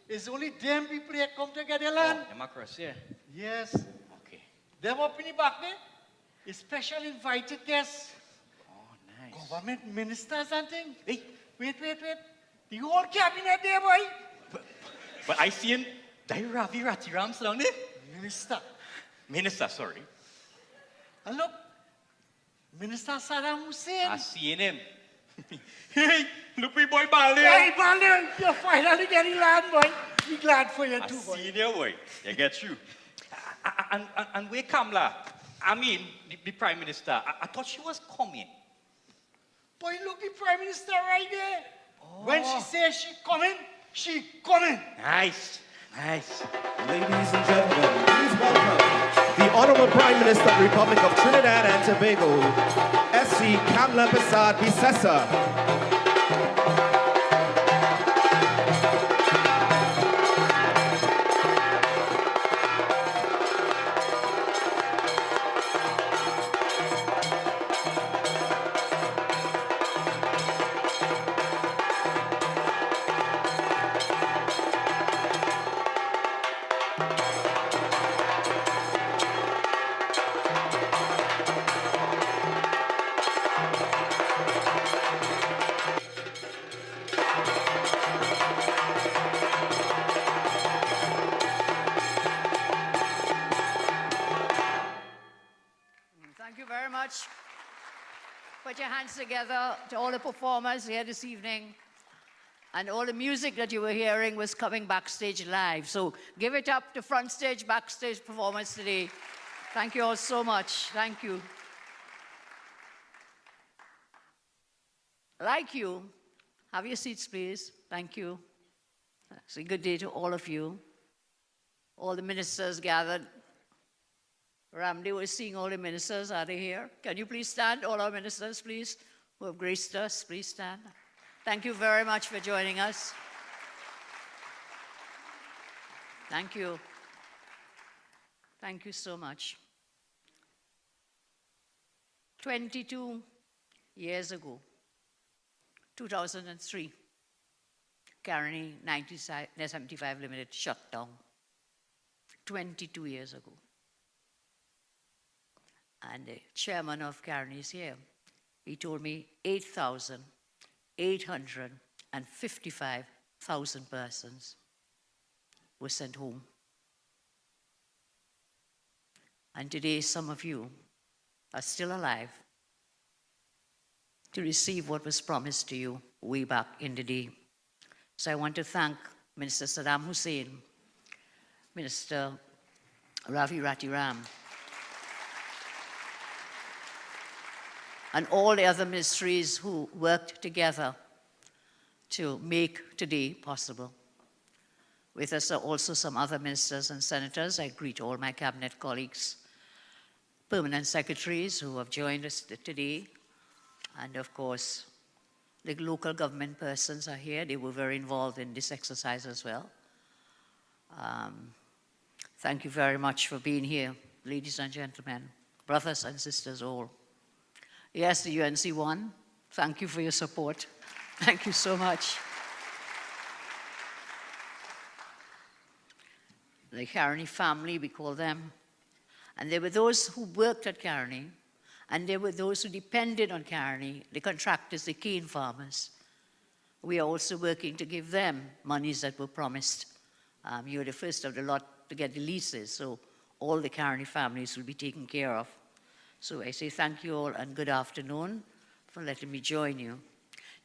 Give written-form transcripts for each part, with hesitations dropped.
It's only them people that come together, land. Am I correct? Yeah. Yes. Okay. Them up in the back there, is special invited guests, Oh, nice. government ministers and things. Hey, Wait. The whole cabinet there, boy. but I seen Ravi Ratiram along there. Minister. Minister, sorry. And look, Minister Saddam Hussein. I seen him. Hey, look me boy Balde. Hey, Balder, you're finally getting land, boy. Be glad for you I too, boy. seen you, boy. You get you. And where Kamala? I mean, the Prime Minister. I thought she was coming. Boy, look, the Prime Minister right there. When she says she coming. Nice. Ladies and gentlemen, please welcome the Honorable Prime Minister of the Republic of Trinidad and Tobago, S.C. Kamla Persad Bissessa. Thank you very much. Put your hands together to all the performers here this evening. And all the music that you were hearing was coming backstage live. So give it up to front stage, backstage performance today. Thank you all so much. Thank you. Like you, have your seats, please. Thank you. It's a good day to all of you. All the ministers gathered. Ramde was seeing all the ministers. Are they here? Can you please stand? All our ministers, please, who have graced us, please stand. Thank you very much for joining us. Thank you. Thank you so much. 22 years ago, 2003, Caroni 1975 Limited shut down. 22 years ago. And the chairman of Caroni is here. He told me 8,855,000 persons were sent home. And today, some of you are still alive to receive what was promised to you way back in the day. So I want to thank Minister Saddam Hussein, Minister Ravi Ratiram, and all the other ministries who worked together to make today possible. With us are also some other ministers and senators. I greet all my cabinet colleagues, permanent secretaries who have joined us today, and of course, the local government persons are here. They were very involved in this exercise as well. Thank you very much for being here, ladies and gentlemen, brothers and sisters all. Yes, the UNC won. Thank you for your support. Thank you so much. The Caroni family, we call them. And there were those who worked at Caroni, and there were those who depended on Caroni, the contractors, the cane farmers. We are also working to give them monies that were promised. You're the first of the lot to get the leases, so all the Caroni families will be taken care of. So I say thank you all and good afternoon for letting me join you.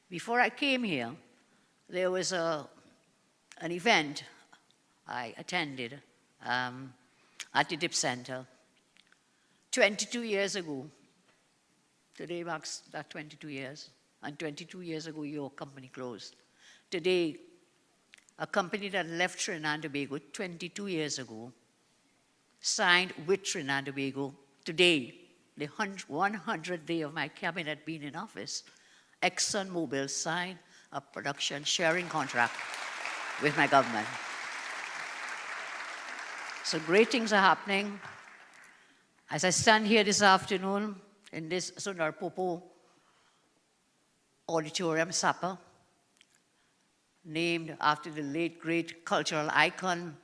Before I came here, there was an event I attended at the Dip Center 22 years ago. Today marks that 22 years. And 22 years ago, your company closed. Today, a company that left Trinidad and Tobago 22 years ago signed with Trinidad and Tobago today, the 100th day of my cabinet being in office, ExxonMobil signed a production sharing contract with my government. So great things are happening. As I stand here this afternoon in this Sundar Popo Auditorium, Sapa, named after the late great cultural icon,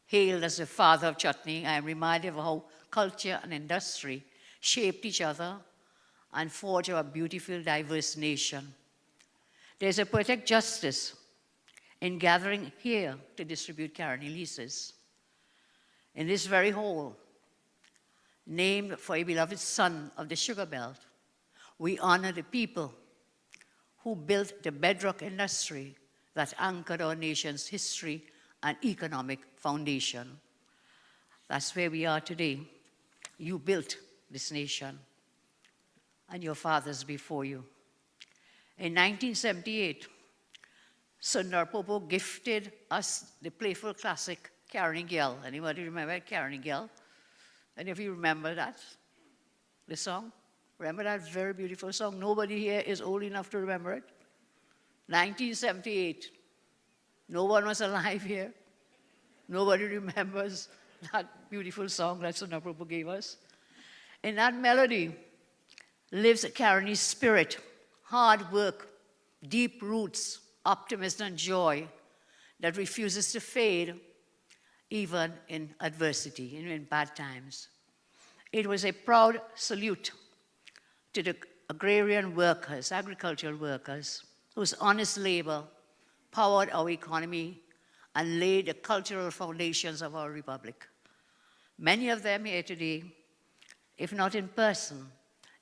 hailed as the father of chutney. I am reminded of how culture and industry shaped each other and forged our beautiful, diverse nation. There's a poetic justice in gathering here to distribute Caroni leases. In this very hall, named for a beloved son of the sugar belt, we honor the people who built the bedrock industry that anchored our nation's history and economic foundation. That's where we are today. You built this nation, and your fathers before you. In 1978, Sundar Popo gifted us the playful classic Caroni Girl. Anybody remember Caroni Girl? Any of you remember that? The song? Remember that very beautiful song? Nobody here is old enough to remember it. 1978. No one was alive here. Nobody remembers that beautiful song that Sundar Popo gave us. In that melody lives Caroni's spirit, hard work, deep roots, optimism and joy that refuses to fade even in adversity, in bad times. It was a proud salute to the agrarian workers, agricultural workers, whose honest labor powered our economy and laid the cultural foundations of our republic. Many of them here today, if not in person,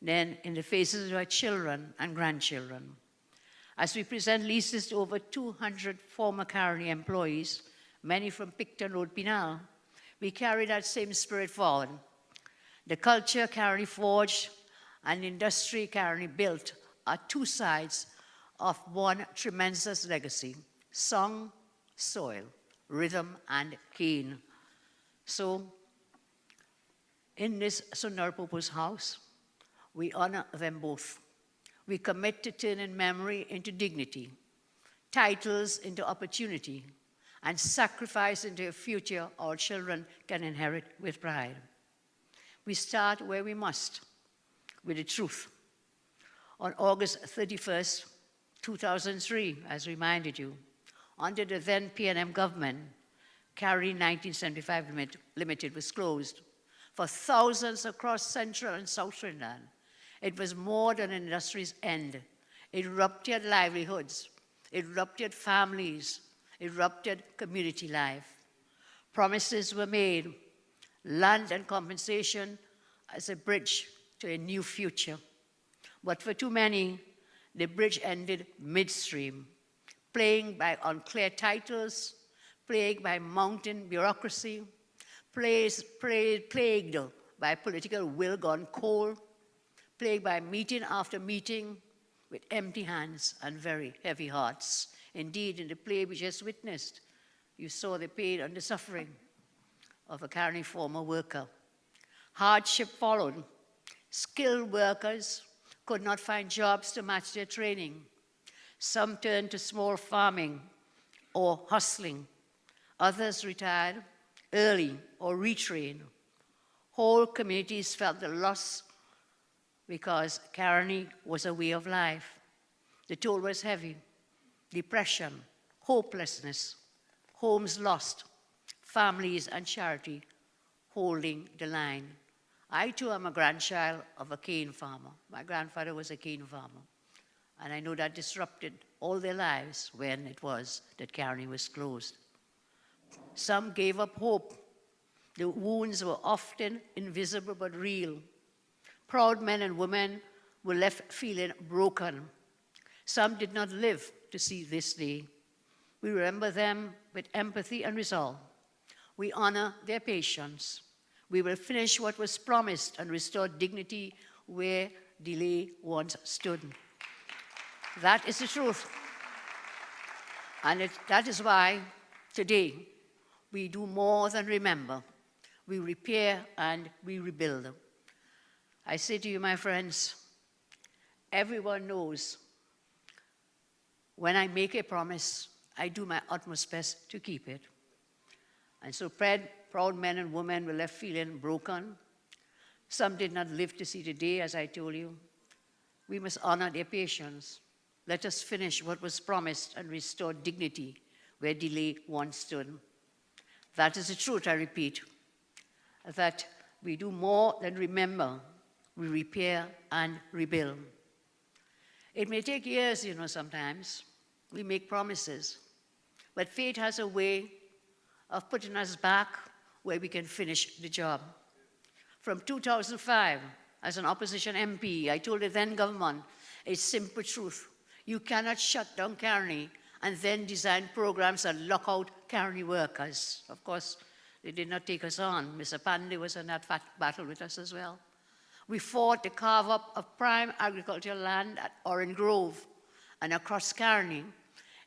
then in the faces of our children and grandchildren. As we present leases to over 200 former Caroni employees, many from Picton Road, Pinal, we carry that same spirit forward. The culture Caroni forged and industry Caroni built are two sides of one tremendous legacy: song, soil, rhythm, and cane. So, in this Sundar Popo's house, we honor them both. We commit to turning memory into dignity, titles into opportunity, and sacrifice into a future our children can inherit with pride. We start where we must, with the truth. On August 31st, 2003, as reminded you, under the then PNM government, Caroni 1975 Limited was closed. For thousands across Central and South Trinidad, it was more than an industry's end. It ruptured livelihoods, it ruptured families, it ruptured community life. Promises were made, land and compensation as a bridge to a new future. But for too many, the bridge ended midstream, plagued by unclear titles, plagued by mounting bureaucracy, plagued by political will gone cold, plagued by meeting after meeting with empty hands and very heavy hearts. Indeed, in the play we just witnessed, you saw the pain and the suffering of a Caroni former worker. Hardship followed. Skilled workers could not find jobs to match their training. Some turned to small farming or hustling. Others retired early or retrained. Whole communities felt the loss because Caroni was a way of life. The toll was heavy. Depression, hopelessness, homes lost, families and charity holding the line. I too am a grandchild of a cane farmer. My grandfather was a cane farmer. And I know that disrupted all their lives when it was that Caroni was closed. Some gave up hope. The wounds were often invisible but real. Proud men and women were left feeling broken. Some did not live to see this day. We remember them with empathy and resolve. We honor their patience. We will finish what was promised and restore dignity where delay once stood. That is the truth. And that is why today we do more than remember. We repair and we rebuild. I say to you, my friends, everyone knows when I make a promise, I do my utmost best to keep it. And so proud men and women were left feeling broken. Some did not live to see the day, as I told you. We must honor their patience. Let us finish what was promised and restore dignity where delay once stood. That is the truth, I repeat, that we do more than remember, we repair and rebuild. It may take years, sometimes. We make promises. But fate has a way of putting us back where we can finish the job. From 2005, as an opposition MP, I told the then government a simple truth. You cannot shut down Carney and then design programs that lock out Carney workers. Of course, they did not take us on. Mr. Pandey was in that battle with us as well. We fought the carve-up of prime agricultural land at Orange Grove and across Carney,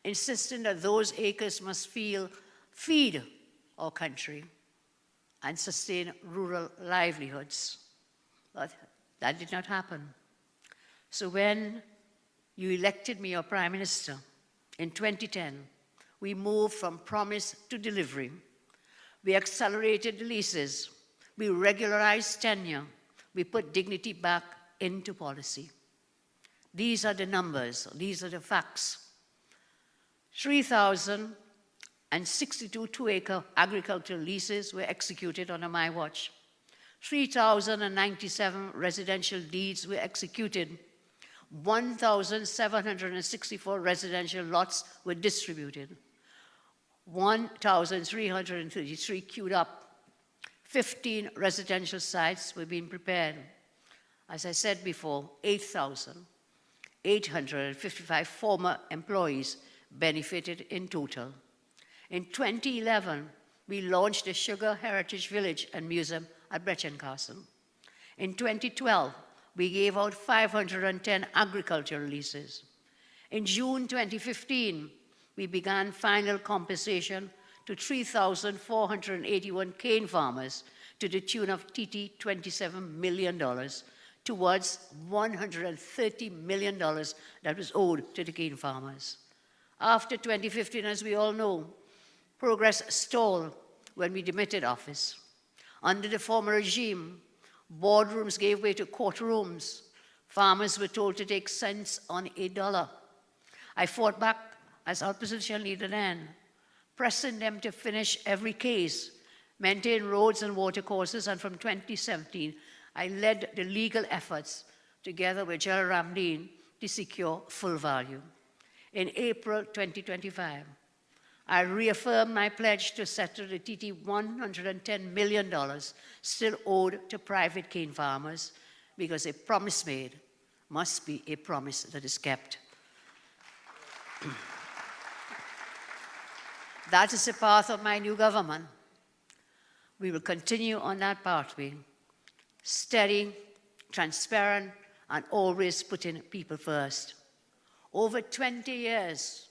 insisting that those acres must feed our country and sustain rural livelihoods. But that did not happen. So when you elected me your Prime Minister in 2010, we moved from promise to delivery. We accelerated the leases. We regularized tenure. We put dignity back into policy. These are the numbers. These are the facts. 3,062 two-acre agricultural leases were executed under my watch. 3,097 residential deeds were executed. 1,764 residential lots were distributed. 1,333 queued up. 15 residential sites were being prepared. As I said before, 8,855 former employees benefited in total. In 2011, we launched the Sugar Heritage Village and Museum at Brechin Castle. In 2012, we gave out 510 agricultural leases. In June 2015, we began final compensation to 3,481 cane farmers to the tune of $27 million towards $130 million that was owed to the cane farmers. After 2015, as we all know, progress stalled when we demitted office. Under the former regime, boardrooms gave way to courtrooms. Farmers were told to take cents on a dollar. I fought back as opposition leader then, pressing them to finish every case, maintain roads and watercourses, and from 2017, I led the legal efforts together with Gerald Ramdeen to secure full value. In April 2025, I reaffirmed my pledge to settle the $110 million still owed to private cane farmers, because a promise made must be a promise that is kept. That is the path of my new government. We will continue on that pathway, steady, transparent, and always putting people first. Over 20 years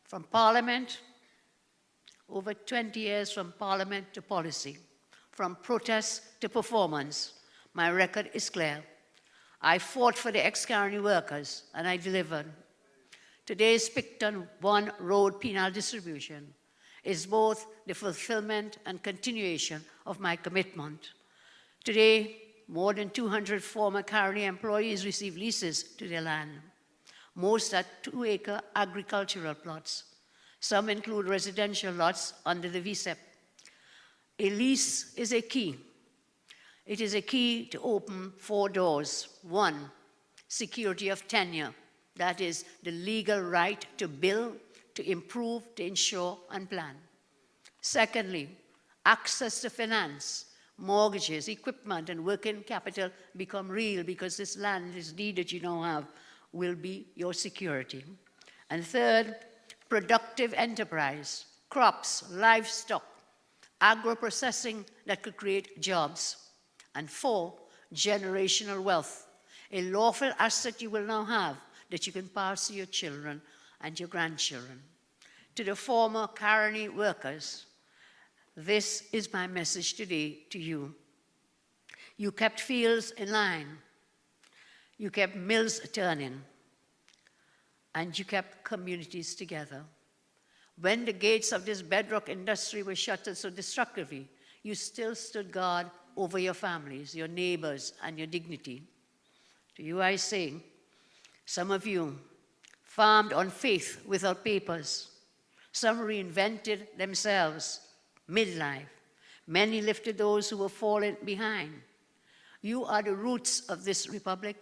from Parliament, over 20 years from Parliament to policy, from protest to performance, my record is clear. I fought for the ex-Carney workers, and I delivered. Today's Picton 1 road penal distribution is both the fulfillment and continuation of my commitment. Today, more than 200 former Carney employees receive leases to their land. Most are two-acre agricultural plots. Some include residential lots under the VSEP. A lease is a key. It is a key to open 4 doors. 1, security of tenure. That is the legal right to build, to improve, to insure, and plan. Secondly, access to finance. Mortgages, equipment, and working capital become real because this land, this deed that you now have, will be your security. And third, productive enterprise, crops, livestock, agro-processing that could create jobs. And 4, generational wealth, a lawful asset you will now have that you can pass to your children and your grandchildren. To the former Carney workers, this is my message today to you. You kept fields in line, you kept mills turning, and you kept communities together. When the gates of this bedrock industry were shuttered so destructively, you still stood guard over your families, your neighbors, and your dignity. To you I say, some of you farmed on faith without papers. Some reinvented themselves midlife. Many lifted those who were falling behind. You are the roots of this republic,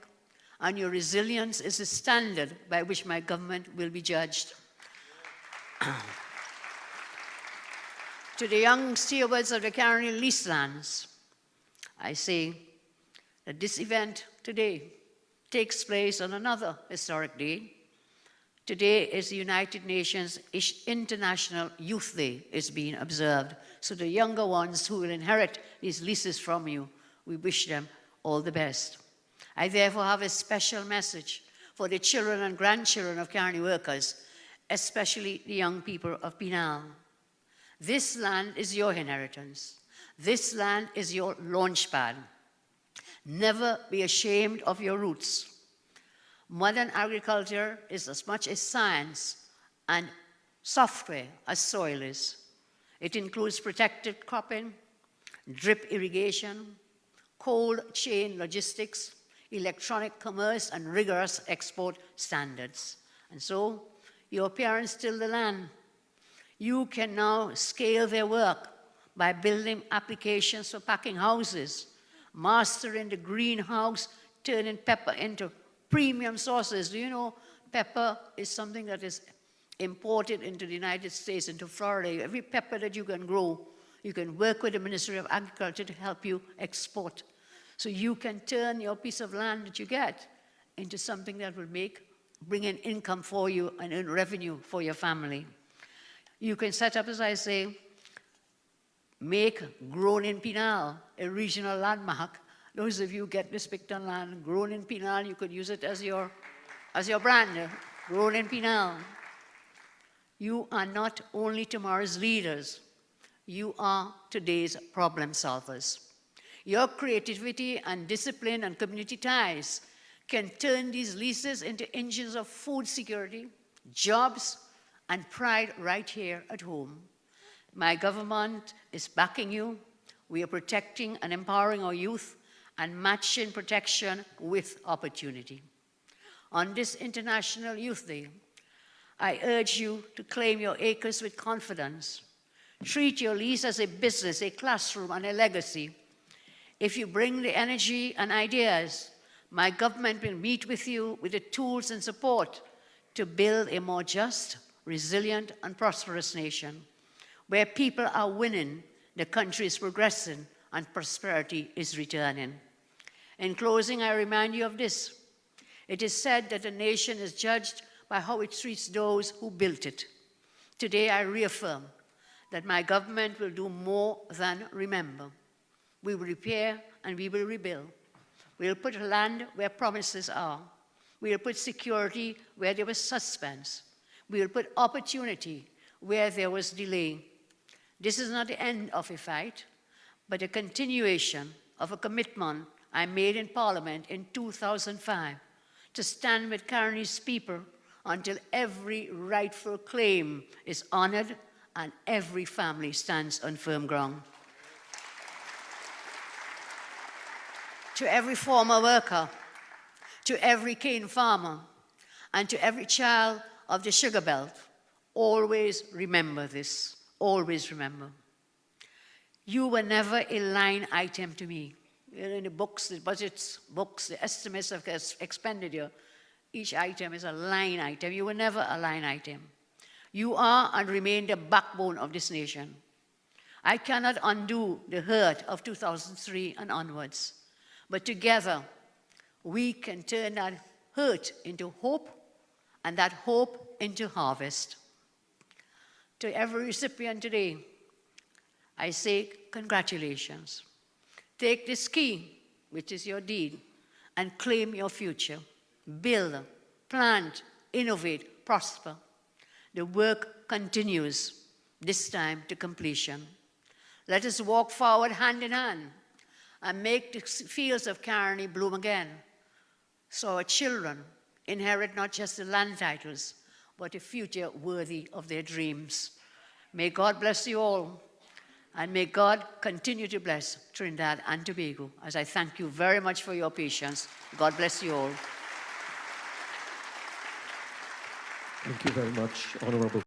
and your resilience is the standard by which my government will be judged. To the young stewards of the Caroni lease lands, I say that this event today takes place on another historic day. Today is the United Nations International Youth Day is being observed. So the younger ones who will inherit these leases from you, we wish them all the best. I therefore have a special message for the children and grandchildren of Caroni workers, especially the young people of Pinal. This land is your inheritance. This land is your launchpad. Never be ashamed of your roots. Modern agriculture is as much as science and software as soil is. It includes protected cropping, drip irrigation, cold chain logistics, electronic commerce, and rigorous export standards. And so, your parents till the land. You can now scale their work by building applications for packing houses, mastering the greenhouse, turning pepper into premium sources. Do you know pepper is something that is imported into the United States, into Florida? Every pepper that you can grow, you can work with the Ministry of Agriculture to help you export. So you can turn your piece of land that you get into something that will bring in income for you and earn revenue for your family. You can set up, as I say, make Grown in Pinal a regional landmark. Those of you who get this Picton land, Grown in Pinal, you could use it as your brand, Grown in Pinal. You are not only tomorrow's leaders, you are today's problem solvers. Your creativity and discipline and community ties can turn these leases into engines of food security, jobs, and pride right here at home. My government is backing you. We are protecting and empowering our youth and matching protection with opportunity. On this International Youth Day, I urge you to claim your acres with confidence. Treat your lease as a business, a classroom, and a legacy. If you bring the energy and ideas, my government will meet with you with the tools and support to build a more just, resilient, and prosperous nation. Where people are winning, the country is progressing, and prosperity is returning. In closing, I remind you of this. It is said that a nation is judged by how it treats those who built it. Today, I reaffirm that my government will do more than remember. We will repair and we will rebuild. We will put land where promises are. We will put security where there was suspense. We will put opportunity where there was delay. This is not the end of a fight, but a continuation of a commitment I made in Parliament in 2005 to stand with Caroni's people until every rightful claim is honored and every family stands on firm ground. To every former worker, to every cane farmer, and to every child of the sugar belt, always remember this, always remember. You were never a line item to me. In the books, the budgets, books, the estimates of expenditure, each item is a line item. You were never a line item. You are and remain the backbone of this nation. I cannot undo the hurt of 2003 and onwards, but together we can turn that hurt into hope and that hope into harvest. To every recipient today, I say congratulations. Take this key, which is your deed, and claim your future. Build, plant, innovate, prosper. The work continues, this time to completion. Let us walk forward hand in hand and make the fields of Caroni bloom again, so our children inherit not just the land titles, but a future worthy of their dreams. May God bless you all. And may God continue to bless Trinidad and Tobago, as I thank you very much for your patience. God bless you all. Thank you very much, Honorable.